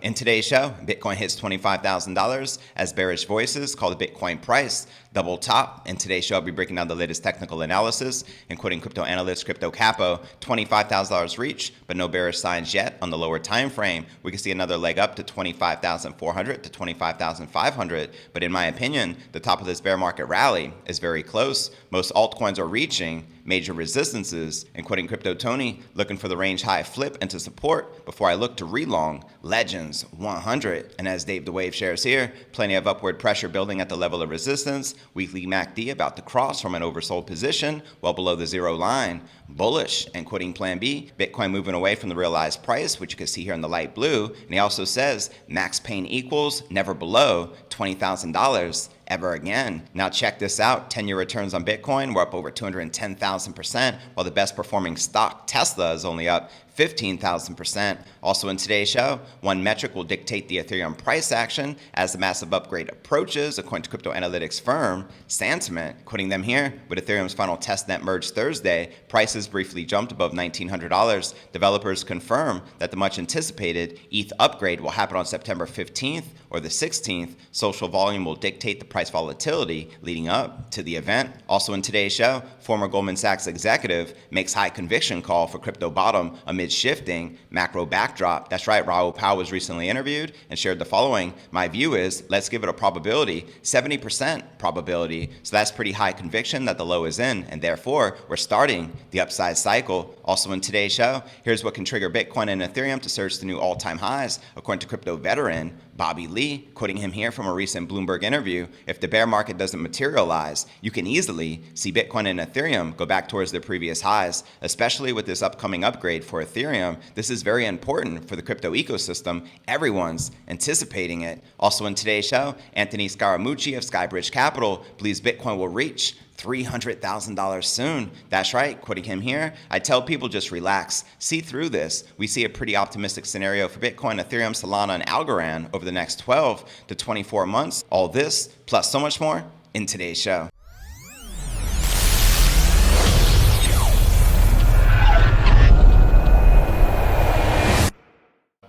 In today's show, Bitcoin hits $25,000 as bearish voices call the Bitcoin price double top. In today's show, I'll be breaking down the latest technical analysis, including crypto analyst Crypto Capo, $25,000 reach, but no bearish signs yet on the lower time frame. We can see another leg up to 25,400 to 25,500, but in my opinion, the top of this bear market rally is very close. Most altcoins are reaching major resistances, including Crypto Tony looking for the range high flip into support before I look to relong Legends 100. And as Dave the Wave shares here, plenty of upward pressure building at the level of resistance. Weekly MACD about to cross from an oversold position well below the zero line. Bullish and quoting Plan B. Bitcoin moving away from the realized price, which you can see here in the light blue. And he also says max pain equals never below $20,000 ever again. Now check this out. 10-year returns on Bitcoin were up over 210,000%, while the best performing stock, Tesla, is only up 15,000%. Also in today's show, one metric will dictate the Ethereum price action as the massive upgrade approaches, according to crypto analytics firm Santiment. Quoting them here, with Ethereum's final testnet merge Thursday, prices briefly jumped above $1,900. Developers confirm that the much anticipated ETH upgrade will happen on September 15th or the 16th. Social volume will dictate the price volatility leading up to the event. Also in today's show, former Goldman Sachs executive makes high conviction call for crypto bottom amid shifting macro backdrop. That's right, Raoul Pal was recently interviewed and shared the following. My view is, let's give it a probability, 70% probability. So that's pretty high conviction that the low is in, and therefore we're starting the upside cycle. Also in today's show, here's what can trigger Bitcoin and Ethereum to surge to new all-time highs, according to crypto veteran Bobby Lee, quoting him here from a recent Bloomberg interview. If the bear market doesn't materialize, you can easily see Bitcoin and Ethereum go back towards their previous highs, especially with this upcoming upgrade for Ethereum. This is very important for the crypto ecosystem. Everyone's anticipating it. Also in today's show, Anthony Scaramucci of SkyBridge Capital believes Bitcoin will reach $300,000 soon. That's right, quoting him here. I tell people just relax, see through this. We see a pretty optimistic scenario for Bitcoin, Ethereum, Solana, and Algorand over the next 12 to 24 months. All this, plus so much more, in today's show.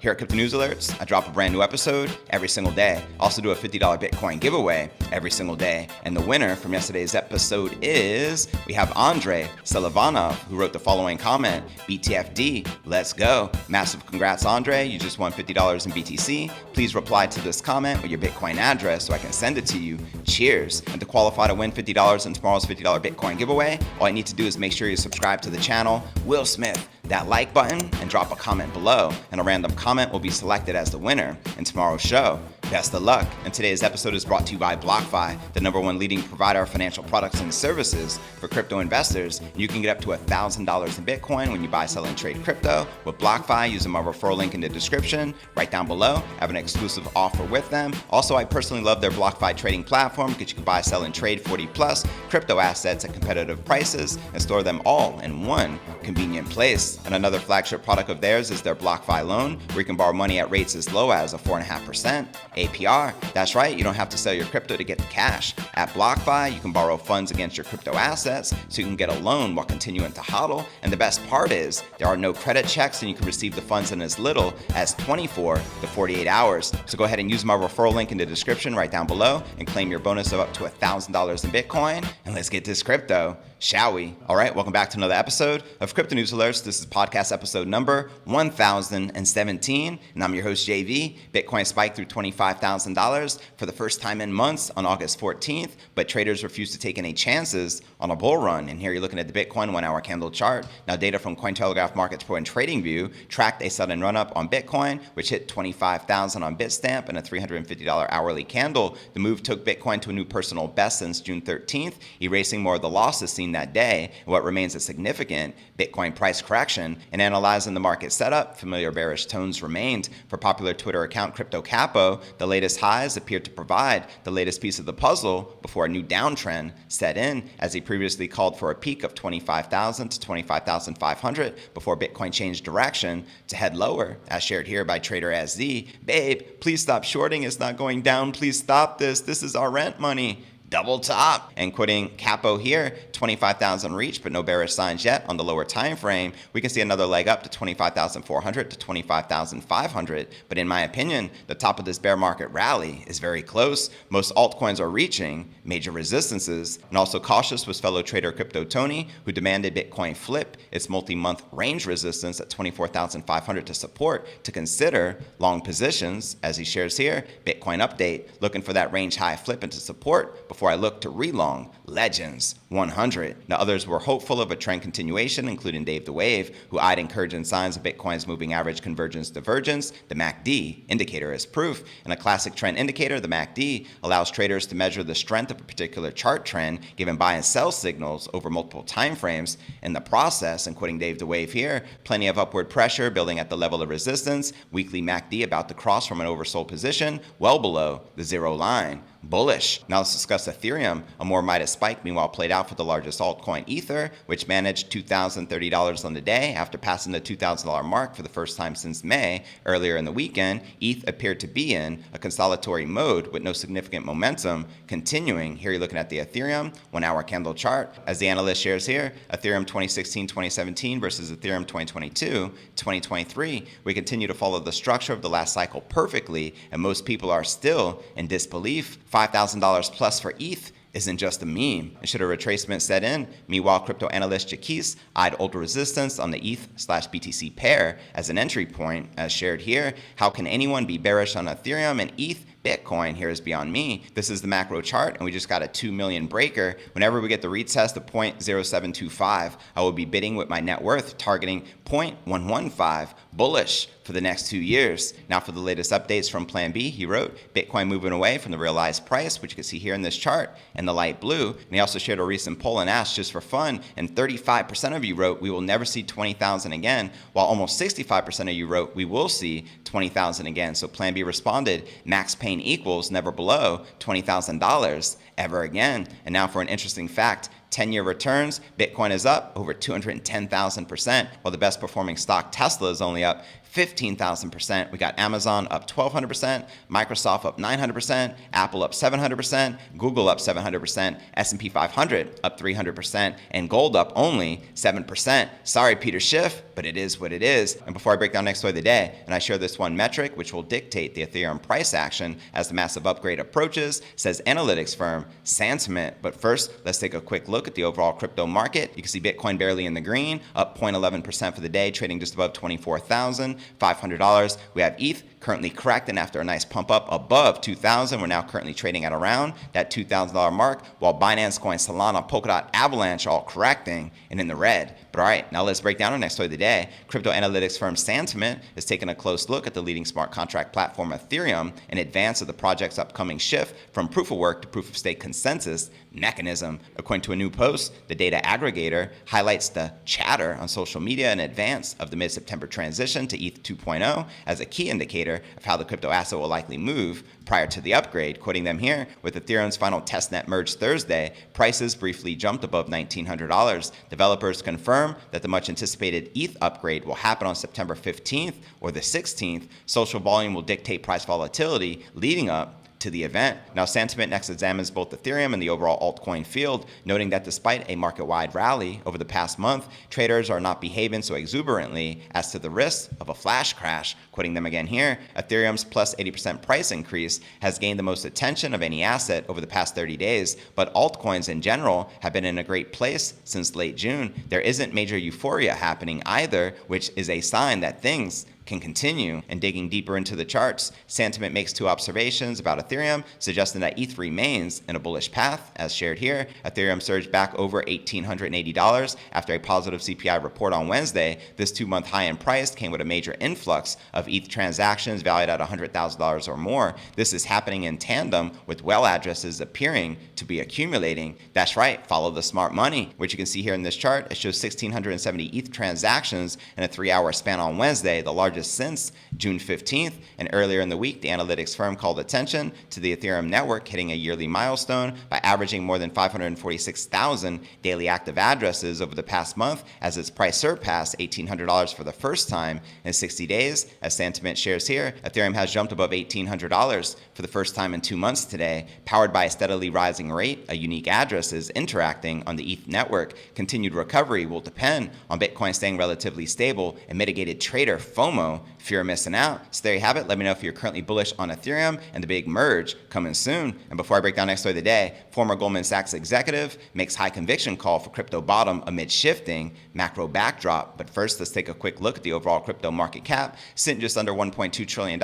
Here at Crypto News Alerts, I drop a brand new episode every single day. I also do a $50 Bitcoin giveaway every single day. And the winner from yesterday's episode is, we have Andre Selivanov, who wrote the following comment, BTFD, let's go. Massive congrats, Andre. You just won $50 in BTC. Please reply to this comment with your Bitcoin address so I can send it to you. Cheers. And to qualify to win $50 in tomorrow's $50 Bitcoin giveaway, all I need to do is make sure you subscribe to the channel. Will Smith, that like button, and drop a comment below, and a random comment will be selected as the winner in tomorrow's show. Best of luck. And today's episode is brought to you by BlockFi, the #1 leading provider of financial products and services for crypto investors. You can get up to $1,000 in Bitcoin when you buy, sell, and trade crypto with BlockFi using my referral link in the description right down below. I have an exclusive offer with them. Also, I personally love their BlockFi trading platform because you can buy, sell, and trade 40 plus crypto assets at competitive prices and store them all in one convenient place. And another flagship product of theirs is their BlockFi loan, where you can borrow money at rates as low as a 4.5% APR. That's right, you don't have to sell your crypto to get the cash. At BlockFi, you can borrow funds against your crypto assets so you can get a loan while continuing to hodl. And the best part is, there are no credit checks and you can receive the funds in as little as 24 to 48 hours. So go ahead and use my referral link in the description right down below and claim your bonus of up to $1,000 in Bitcoin. And let's get this crypto, shall we? All right, welcome back to another episode of Crypto News Alerts. This is podcast episode number 1017, and I'm your host, JV. Bitcoin spiked through $25,000 for the first time in months on August 14th, but traders refused to take any chances on a bull run. And here you're looking at the Bitcoin 1-hour candle chart. Now, data from Cointelegraph Markets Pro and TradingView tracked a sudden run-up on Bitcoin, which hit $25,000 on Bitstamp and a $350 hourly candle. The move took Bitcoin to a new personal best since June 13th, erasing more of the losses seen that day, and what remains a significant Bitcoin price correction. And analyzing the market setup, familiar bearish tones remained. For popular Twitter account Crypto Capo, the latest highs appeared to provide the latest piece of the puzzle before a new downtrend set in, as he previously called for a peak of 25,000 to 25,500 before Bitcoin changed direction to head lower, as shared here by Trader SZ. Babe, please stop shorting. It's not going down. Please stop this. This is our rent money. double top. And quoting Capo here, 25,000 reach, but no bearish signs yet on the lower time frame. We can see another leg up to 25,400 to 25,500. But in my opinion, the top of this bear market rally is very close. Most altcoins are reaching major resistances. And also cautious was fellow trader Crypto Tony, who demanded Bitcoin flip its multi-month range resistance at 24,500 to support to consider long positions. As he shares here, Bitcoin update, looking for that range high flip into support before I look to relong Legends 100. Now others were hopeful of a trend continuation, including Dave the Wave, who eyed encouraging signs of Bitcoin's moving average convergence divergence, the MACD indicator as proof. And a classic trend indicator, the MACD, allows traders to measure the strength of a particular chart trend given buy and sell signals over multiple time frames. In the process, and quoting Dave the Wave here, plenty of upward pressure building at the level of resistance, weekly MACD about to cross from an oversold position well below the zero line. Bullish. Now let's discuss Ethereum. A more Midas spike, meanwhile, played out for the largest altcoin, Ether, which managed $2,030 on the day after passing the $2,000 mark for the first time since May. Earlier in the weekend, ETH appeared to be in a consolidatory mode with no significant momentum continuing. Here you're looking at the Ethereum 1 hour candle chart. As the analyst shares here, Ethereum 2016-2017 versus Ethereum 2022-2023. We continue to follow the structure of the last cycle perfectly, and most people are still in disbelief. $5,000 plus for ETH isn't just a meme. And should a retracement set in? Meanwhile, crypto analyst Jaquise eyed older resistance on the ETH/BTC pair as an entry point, as shared here. How can anyone be bearish on Ethereum and ETH? Bitcoin here is beyond me. This is the macro chart, and we just got a 2 million breaker. Whenever we get the retest of 0.0725, I will be bidding with my net worth, targeting 0.115, bullish for the next 2 years. Now for the latest updates from Plan B, he wrote, Bitcoin moving away from the realized price, which you can see here in this chart, in the light blue. And he also shared a recent poll and asked just for fun, and 35% of you wrote, we will never see 20,000 again, while almost 65% of you wrote, we will see 20,000 again. So Plan B responded, max pain equals never below $20,000 ever again. And now for an interesting fact, 10-year returns, Bitcoin is up over 210,000%, while the best performing stock, Tesla, is only up 15,000%. We got Amazon up 1,200%, Microsoft up 900%, Apple up 700%, Google up 700%, S&P 500 up 300%, and gold up only 7%. Sorry, Peter Schiff, but it is what it is. And before I break down next story of the day, and I share this one metric, which will dictate the Ethereum price action as the massive upgrade approaches, says analytics firm Santiment. But first, let's take a quick look at the overall crypto market. You can see Bitcoin barely in the green, up 0.11% for the day, trading just above $24,500. We have ETH currently correcting after a nice pump up above 2,000. We're now currently trading at around that $2,000 mark, while Binance Coin, Solana, Polkadot, Avalanche all correcting and in the red. But all right, now let's break down our next story of the day. Crypto analytics firm Santiment is taking a close look at the leading smart contract platform Ethereum in advance of the project's upcoming shift from proof of work to proof of stake consensus mechanism. According to a new post, the data aggregator highlights the chatter on social media in advance of the mid-September transition to ETH 2.0 as a key indicator of how the crypto asset will likely move prior to the upgrade. Quoting them here, with Ethereum's final testnet merge Thursday, prices briefly jumped above $1,900. Developers confirm that the much anticipated ETH upgrade will happen on September 15th or the 16th. Social volume will dictate price volatility leading up to the event. Now, Santiment next examines both Ethereum and the overall altcoin field, noting that despite a market-wide rally over the past month, traders are not behaving so exuberantly as to the risk of a flash crash. Quoting them again here, Ethereum's plus 80% price increase has gained the most attention of any asset over the past 30 days, but altcoins in general have been in a great place since late June. There isn't major euphoria happening either, which is a sign that things can continue. And digging deeper into the charts, Santiment makes two observations about Ethereum, suggesting that ETH remains in a bullish path. As shared here, Ethereum surged back over $1,880 after a positive CPI report on Wednesday. This 2-month high in price came with a major influx of ETH transactions valued at $100,000 or more. This is happening in tandem with well addresses appearing to be accumulating. That's right, follow the smart money, which you can see here in this chart. It shows 1,670 ETH transactions in a 3-hour span on Wednesday, the largest largest since June 15th. And earlier in the week, the analytics firm called attention to the Ethereum network hitting a yearly milestone by averaging more than 546,000 daily active addresses over the past month, as its price surpassed $1,800 for the first time in 60 days. As sentiment shares here, Ethereum has jumped above $1,800 for the first time in 2 months today, powered by a steadily rising rate of unique addresses interacting on the ETH network. Continued recovery will depend on Bitcoin staying relatively stable and mitigated trader FOMO, fear of missing out. So there you have it. Let me know if you're currently bullish on Ethereum and the big merge coming soon. And before I break down next story of the day, former Goldman Sachs executive makes high conviction call for crypto bottom amid shifting macro backdrop. But first, let's take a quick look at the overall crypto market cap, sitting just under $1.2 trillion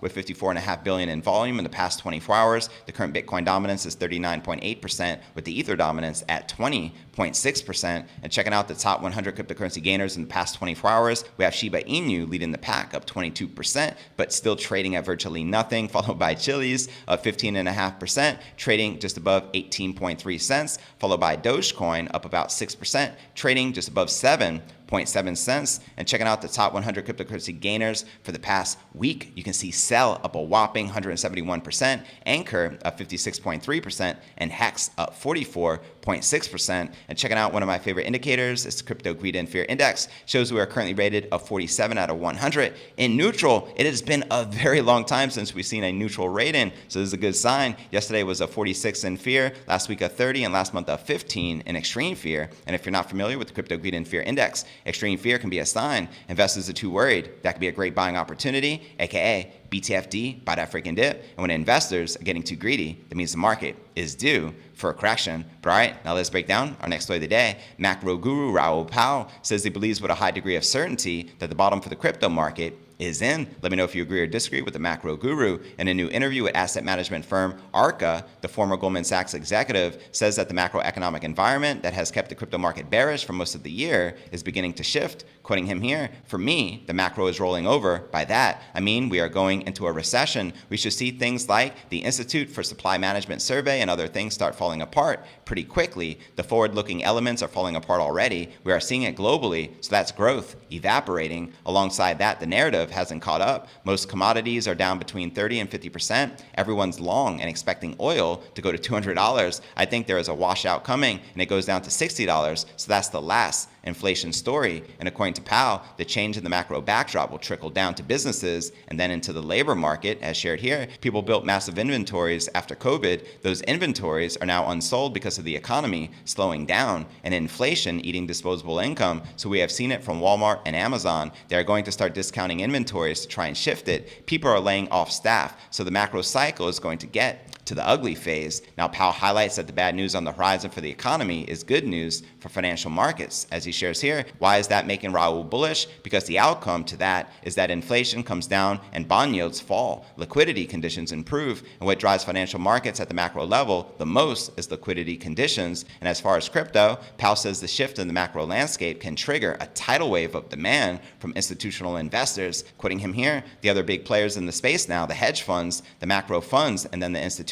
with $54.5 billion in volume in the past 24 hours. The current Bitcoin dominance is 39.8%, with the Ether dominance at 20.6%. And checking out the top 100 cryptocurrency gainers in the past 24 hours, we have Shiba Inu leading the pack up 22%, but still trading at virtually nothing, followed by Chiliz up 15.5%, trading just above 18.3 cents, followed by Dogecoin up about 6%, trading just above 7.7 cents. And checking out the top 100 cryptocurrency gainers for the past week, you can see Cell up a whopping 171%, Anchor up 56.3%, and Hex up 44.6%. And checking out one of my favorite indicators, it's the Crypto Greed and Fear Index, shows we are currently rated a 47 out of 100. In neutral, it has been a very long time since we've seen a neutral rating, so this is a good sign. Yesterday was a 46 in fear, last week a 30, and last month a 15 in extreme fear. And if you're not familiar with the Crypto Greed and Fear Index, extreme fear can be a sign investors are too worried. That could be a great buying opportunity, aka BTFD, buy that freaking dip. And when investors are getting too greedy, that means the market is due for a correction. But all right, now let's break down our next story of the day. Macro guru Raoul Pal says he believes with a high degree of certainty that the bottom for the crypto market is in. Let me know if you agree or disagree with the macro guru. In a new interview with asset management firm Arca, the former Goldman Sachs executive says that the macroeconomic environment that has kept the crypto market bearish for most of the year is beginning to shift. Quoting him here, "For me, the macro is rolling over. By that, I mean we are going into a recession. We should see things like the Institute for Supply Management survey and other things start falling apart pretty quickly. The forward-looking elements are falling apart already. We are seeing it globally, so that's growth evaporating. Alongside that, the narrative hasn't caught up. Most commodities are down between 30 and 50%. Everyone's long and expecting oil to go to $200. I think there is a washout coming, and it goes down to $60. So that's the last inflation story." And according to Powell, the change in the macro backdrop will trickle down to businesses and then into the labor market. As shared here, people built massive inventories after COVID. Those inventories are now unsold because of the economy slowing down and inflation eating disposable income. So we have seen it from Walmart and Amazon. They're going to start discounting inventories to try and shift it. People are laying off staff. So the macro cycle is going to get to the ugly phase. Now, Powell highlights that the bad news on the horizon for the economy is good news for financial markets. As he shares here, why is that making Raoul bullish? Because the outcome to that is that inflation comes down and bond yields fall. Liquidity conditions improve. And what drives financial markets at the macro level the most is liquidity conditions. And as far as crypto, Powell says the shift in the macro landscape can trigger a tidal wave of demand from institutional investors. Quoting him here, the other big players in the space now, the hedge funds, the macro funds, and then the institutions,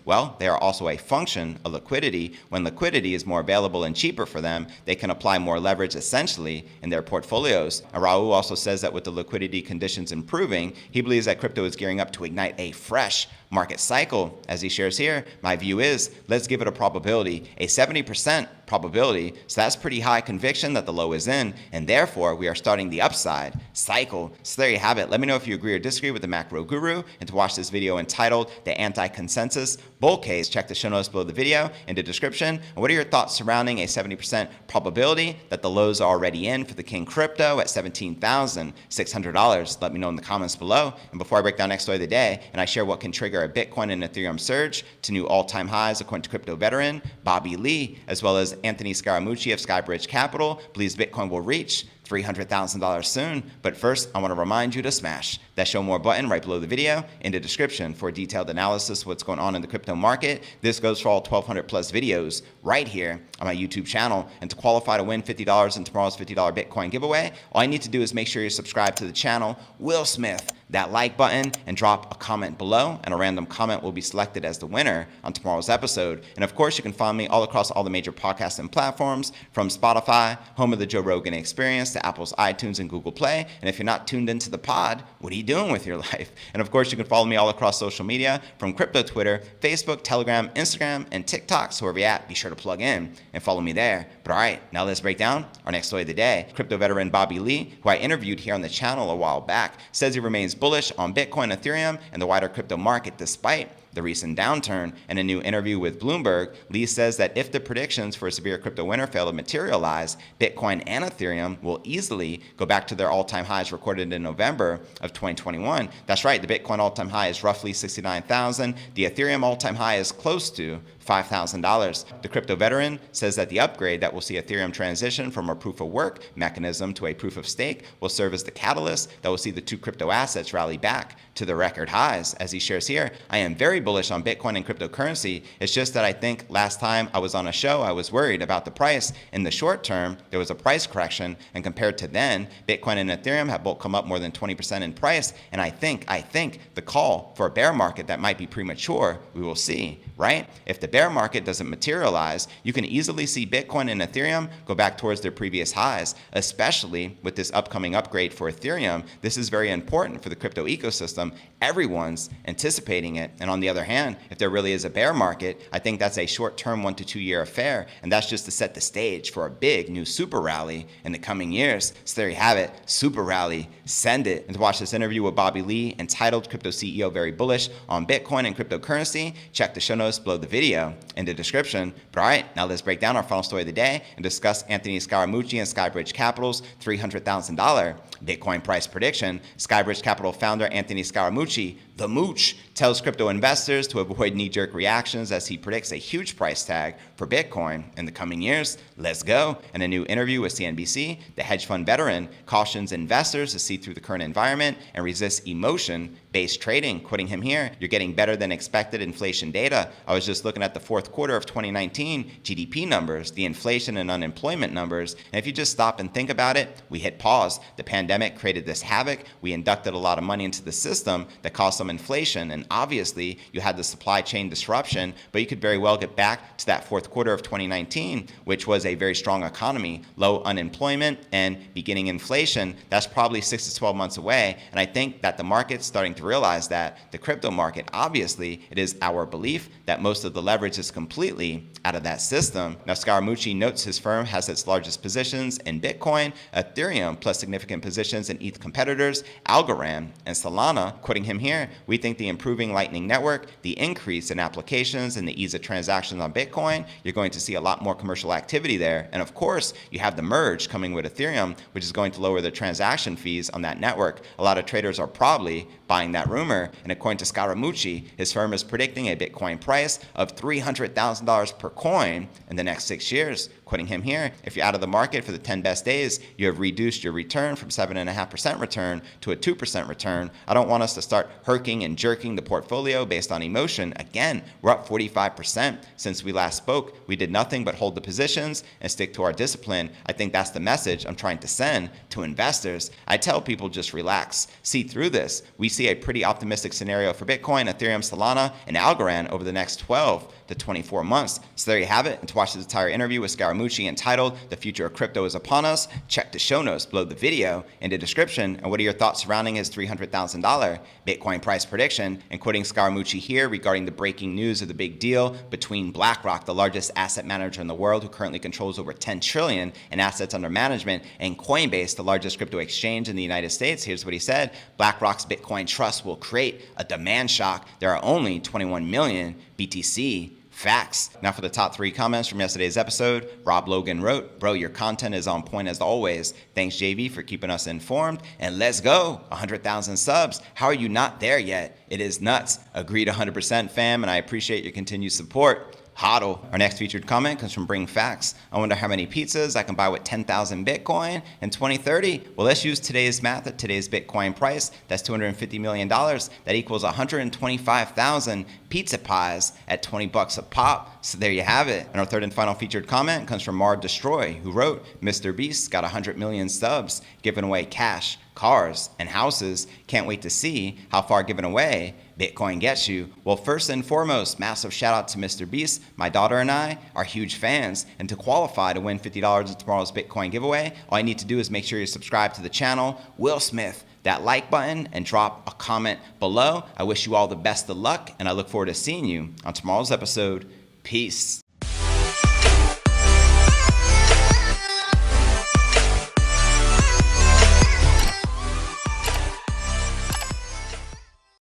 well, they are also a function of liquidity. When liquidity is more available and cheaper for them, they can apply more leverage essentially in their portfolios. And Raoul also says that with the liquidity conditions improving, he believes that crypto is gearing up to ignite a fresh market cycle. As he shares here, my view is, let's give it a probability, a 70% probability. So that's pretty high conviction that the low is in, and therefore we are starting the upside cycle. So there you have it. Let me know if you agree or disagree with the macro guru. And to watch this video entitled The Anti-Consensus Bull Case, check the show notes below the video in the description. And what are your thoughts surrounding a 70% probability that the lows are already in for the King Crypto at $17,600? Let me know in the comments below. And before I break down next story of the day and I share what can trigger a Bitcoin and Ethereum surge to new all-time highs according to crypto veteran Bobby Lee, as well as Anthony Scaramucci of SkyBridge Capital, believes Bitcoin will reach $300,000 soon. But first, I want to remind you to smash that show more button right below the video in the description for a detailed analysis of what's going on in the crypto market. This goes for all 1,200 plus videos right here on my YouTube channel. And to qualify to win $50 in tomorrow's $50 Bitcoin giveaway, all I need to do is make sure you're subscribed to the channel. Will Smith that like button and drop a comment below, and a random comment will be selected as the winner on tomorrow's episode. And of course, you can find me all across all the major podcasting platforms, from Spotify, home of the Joe Rogan Experience, to Apple's iTunes and Google Play. And if you're not tuned into the pod, what are you doing with your life? And of course, you can follow me all across social media, from crypto Twitter, Facebook, Telegram, Instagram, and TikTok. So wherever you're at, be sure to plug in and follow me there. But all right, now let's break down our next story of the day. Crypto veteran Bobby Lee, who I interviewed here on the channel a while back, says he remains bullish on Bitcoin, Ethereum, and the wider crypto market despite the recent downturn. In a new interview with Bloomberg, Lee says that if the predictions for a severe crypto winter fail to materialize, Bitcoin and Ethereum will easily go back to their all-time highs recorded in November of 2021. That's right, the Bitcoin all-time high is roughly $69,000. The Ethereum all-time high is close to $5,000. The crypto veteran says that the upgrade that will see Ethereum transition from a proof-of-work mechanism to a proof-of-stake will serve as the catalyst that will see the two crypto assets rally back to the record highs. As he shares here, I am very bullish on Bitcoin and cryptocurrency. It's just that I think last time I was on a show, I was worried about the price. In the short term, there was a price correction, and compared to then, Bitcoin and Ethereum have both come up more than 20% in price. And I think the call for a bear market that might be premature, we will see, right? If the bear market doesn't materialize, you can easily see Bitcoin and Ethereum go back towards their previous highs, especially with this upcoming upgrade for Ethereum. This is very important for the crypto ecosystem. Everyone's anticipating it. And on the other hand, if there really is a bear market, I think that's a short-term 1 to 2 year affair, and that's just to set the stage for a big new super rally in the coming years. So there you have it, super rally, send it. And to watch this interview with Bobby Lee, entitled Crypto CEO Very Bullish on Bitcoin and Cryptocurrency, check the show notes below the video in the description. But all right, now let's break down our final story of the day and discuss Anthony Scaramucci and SkyBridge Capital's $300,000 Bitcoin price prediction. SkyBridge Capital founder Anthony Scaramucci, the Mooch, tells crypto investors to avoid knee-jerk reactions as he predicts a huge price tag for Bitcoin in the coming years. Let's go. In a new interview with CNBC, the hedge fund veteran cautions investors to see through the current environment and resist emotion-based trading. Quoting him here, "You're getting better than expected inflation data. I was just looking at the fourth quarter of 2019 GDP numbers, the inflation and unemployment numbers, and if you just stop and think about it, we hit pause. The pandemic created this havoc. We inducted a lot of money into the system that caused some inflation, and obviously you had the supply chain disruption, but you could very well get back to that fourth quarter of 2019, which was a very strong economy, low unemployment, and beginning inflation. That's probably 6 to 12 months away, and I think that the market's starting to realize that. The crypto market, obviously, it is our belief that most of the leverage is completely out of that system." Now, Scaramucci notes his firm has its largest positions in Bitcoin, Ethereum, plus significant positions in ETH competitors, Algorand, and Solana. Quoting him here, "We think the improving Lightning Network, the increase in applications, and the ease of transactions on Bitcoin, you're going to see a lot more commercial activity there. And of course, you have the merge coming with Ethereum, which is going to lower the transaction fees on that network. A lot of traders are probably buying that rumor." And according to Scaramucci, his firm is predicting a Bitcoin price of $300,000 per coin in the next 6 years. Quoting him here, "If you're out of the market for the 10 best days, you have reduced your return from 7.5% return to a 2% return. I don't want us to start herking and jerking the portfolio based on emotion. Again, we're up 45% since we last spoke. We did nothing but hold the positions and stick to our discipline. I think that's the message I'm trying to send to investors. I tell people, just relax. See through this. We see a pretty optimistic scenario for Bitcoin, Ethereum, Solana, and Algorand over the next 12 to 24 months. So there you have it. And to watch this entire interview with Scaramucci entitled "The Future of Crypto is Upon Us," check the show notes below the video in the description. And what are your thoughts surrounding his $300,000 Bitcoin price prediction? And quoting Scaramucci here regarding the breaking news of the big deal between BlackRock, the largest asset manager in the world, who currently controls over $10 trillion in assets under management, and Coinbase, the largest crypto exchange in the United States. Here's what he said: "BlackRock's Bitcoin trust will create a demand shock. There are only 21 million BTC. Facts." Now for the top 3 comments from yesterday's episode, Rob Logan wrote, "Bro, your content is on point as always. Thanks, JV, for keeping us informed. And let's go, 100,000 subs. How are you not there yet? It is nuts. Agreed 100%, fam, and I appreciate your continued support." Hodl. Our next featured comment comes from Bring Facts. "I wonder how many pizzas I can buy with 10,000 Bitcoin in 2030. Well, let's use today's math at today's Bitcoin price. That's $250 million. That equals 125,000 pizza pies at $20 a pop. So there you have it. And our third and final featured comment comes from Mar Destroy, who wrote, "Mr. Beast got 100 million subs, giving away cash, cars, and houses. Can't wait to see how far giving away Bitcoin gets you. Well, first and foremost, massive shout out to Mr. Beast. My daughter and I are huge fans, and to qualify to win $50 in tomorrow's Bitcoin giveaway, all you need to do is make sure you subscribe to the channel. Will Smith that like button and drop a comment below. I wish you all the best of luck, and I look forward to seeing you on tomorrow's episode. Peace.